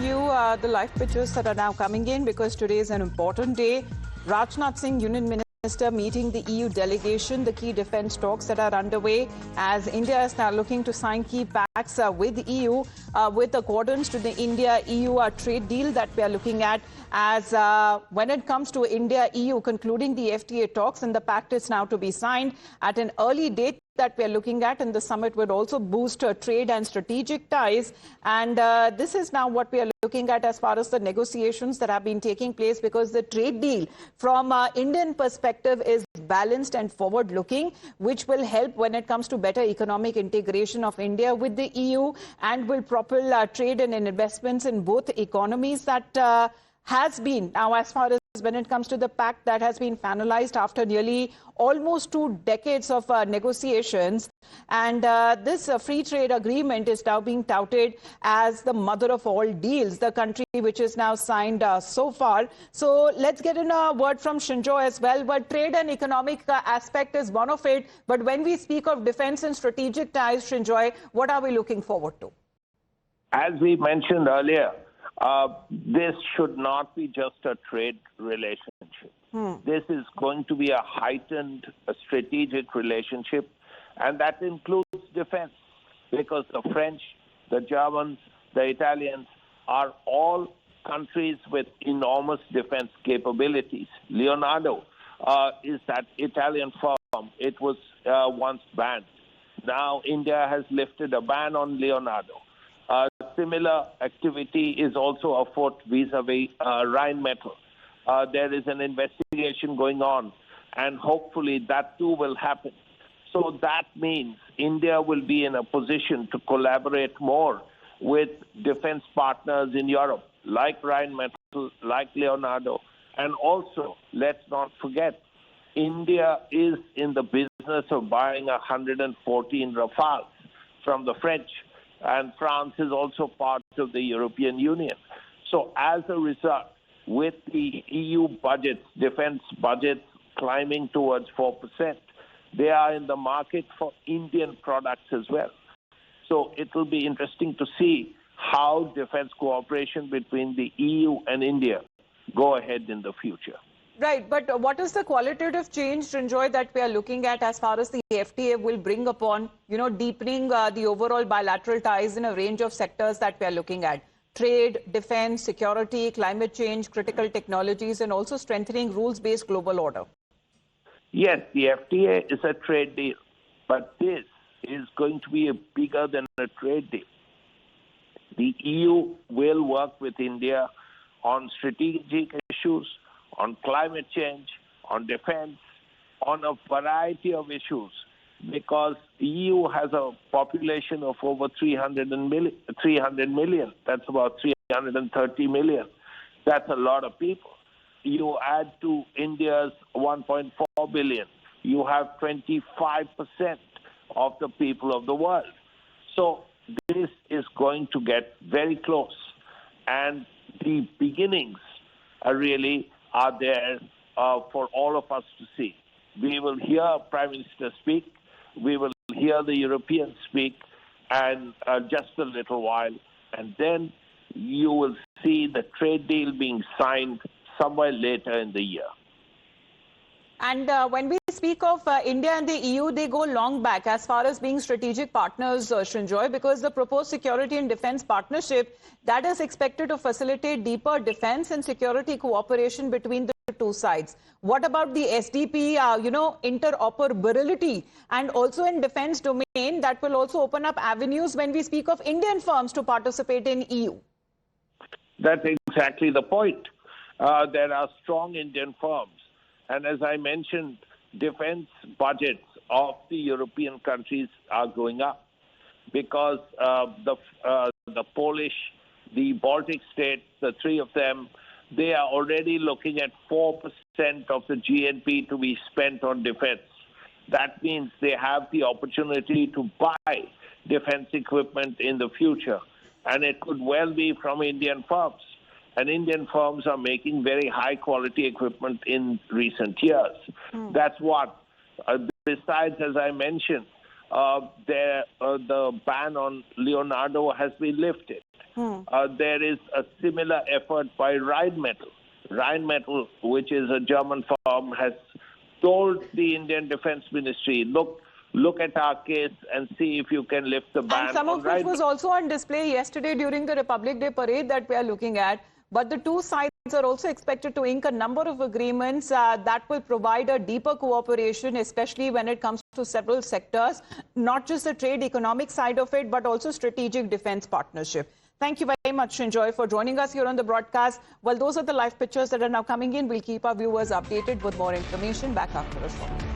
you the live pictures that are now coming in because today is an important day. Rajnath Singh, Union Minister, meeting the EU delegation, the key defence talks that are underway as India is now looking to sign key pacts with the EU with accordance to the India-EU trade deal that we are looking at as when it comes to India-EU concluding the FTA talks, and the pact is now to be signed at an early date that we are looking at, and the summit would also boost trade and strategic ties. And this is now what we are looking at as far as the negotiations that have been taking place, because the trade deal from Indian perspective is balanced and forward-looking, which will help when it comes to better economic integration of India with the EU and will propel trade and investments in both economies. That has been now, as far as when it comes to the pact that has been finalized after nearly almost 2 decades of negotiations. And this free trade agreement is now being touted as the mother of all deals, the country which is now signed so far. So let's get in a word from Shinjo as well. But trade and economic aspect is one of it. But when we speak of defense and strategic ties, Shinjo, what are we looking forward to? As we mentioned earlier, this should not be just a trade relationship. This is going to be a heightened strategic relationship, and that includes defense, because the French, the Germans, the Italians are all countries with enormous defense capabilities. Leonardo is that Italian firm. It was once banned. Now India has lifted a ban on Leonardo. Similar activity is also afoot vis-a-vis Rheinmetall. There is an investigation going on, and hopefully that too will happen. So that means India will be in a position to collaborate more with defense partners in Europe, like Rheinmetall, like Leonardo. And also, let's not forget, India is in the business of buying 114 Rafales from the French. And France is also part of the European Union. So as a result, with the EU budgets, defense budgets climbing towards 4%, they are in the market for Indian products as well. So it will be interesting to see how defense cooperation between the EU and India go ahead in the future. Right, but what is the qualitative change, Srinjoy, that we are looking at as far as the FTA will bring upon, deepening the overall bilateral ties in a range of sectors that we are looking at? Trade, defense, security, climate change, critical technologies, and also strengthening rules-based global order. Yes, the FTA is a trade deal, but this is going to be bigger than a trade deal. The EU will work with India on strategic issues, on climate change, on defense, on a variety of issues, because the EU has a population of over 300 million. That's about 330 million. That's a lot of people. You add to India's 1.4 billion, you have 25% of the people of the world. So this is going to get very close. And the beginnings are there for all of us to see. We will hear Prime Minister speak. We will hear the Europeans speak, and just a little while. And then you will see the trade deal being signed somewhere later in the year. And when we speak of India and the EU, they go long back as far as being strategic partners, Srinjoy, because the proposed security and defense partnership that is expected to facilitate deeper defense and security cooperation between the two sides. What about the SDP, interoperability, and also in defense domain that will also open up avenues when we speak of Indian firms to participate in EU? That's exactly the point. There are strong Indian firms. And as I mentioned, defense budgets of the European countries are going up because the Polish, the Baltic states, the three of them, they are already looking at 4% of the GNP to be spent on defense. That means they have the opportunity to buy defense equipment in the future. And it could well be from Indian firms. And Indian firms are making very high-quality equipment in recent years. That's what. Besides, as I mentioned, the ban on Leonardo has been lifted. there is a similar effort by Rheinmetall. Rheinmetall, which is a German firm, has told the Indian Defence Ministry, look at our case and see if you can lift the ban. And some of it was also on display yesterday during the Republic Day parade that we are looking at. But the two sides are also expected to ink a number of agreements that will provide a deeper cooperation, especially when it comes to several sectors, not just the trade economic side of it, but also strategic defense partnership. Thank you very much, Srinjoy, for joining us here on the broadcast. Well, those are the live pictures that are now coming in. We'll keep our viewers updated with more information. Back after a short.